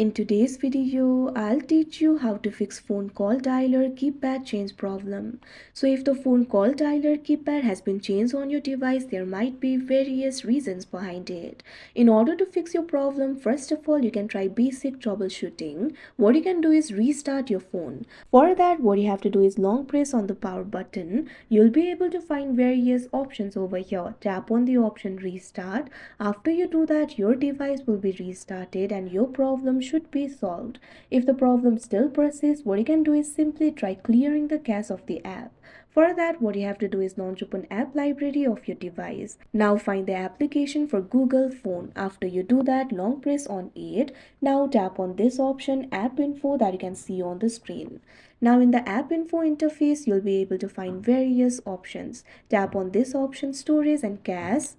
In today's video, I'll teach you how to fix phone call dialer keypad change problem. So if the phone call dialer keypad has been changed on your device, there might be various reasons behind it. In order to fix your problem, first of all, you can try basic troubleshooting. What you can do is restart your phone. For that, what you have to do is long press on the power button. You'll be able to find various options over here. Tap on the option restart. After you do that, your device will be restarted and your problem should be solved. If the problem still persists, what you can do is simply try clearing the cache of the app. For that, what you have to do is launch open app library of your device. Now find the application for Google phone. After you do that, long press on it. Now tap on this option app info that you can see on the screen. Now in the app info interface, you'll be able to find various options. Tap on this option storage and cache.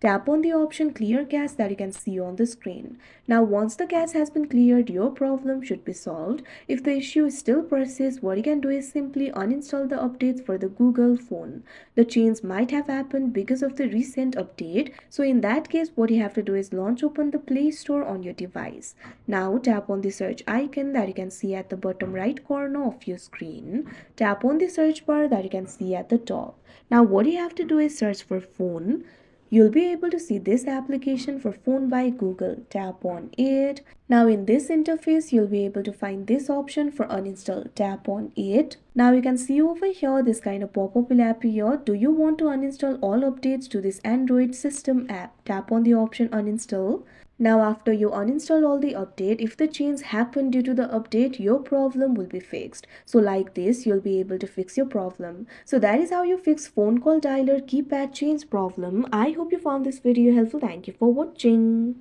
Tap on the option clear cache that you can see on the screen. Now once the cache has been cleared, your problem should be solved. If the issue still persists, what you can do is simply uninstall the updates for the Google phone. The change might have happened because of the recent update. So in that case, what you have to do is launch open the Play Store on your device. Now tap on the search icon that you can see at the bottom right corner of your screen. Tap on the search bar that you can see at the top. Now what you have to do is search for phone. You'll be able to see this application for phone by Google. Tap on it. Now in this interface, you'll be able to find this option for uninstall. Tap on it. Now you can see over here this kind of pop-up will appear. Do you want to uninstall all updates to this Android system app? Tap on the option uninstall. Now after you uninstall all the update, if the change happened due to the update, your problem will be fixed. So like this, you'll be able to fix your problem. So that is how you fix phone call dialer keypad change problem. I hope you found this video helpful. Thank you for watching.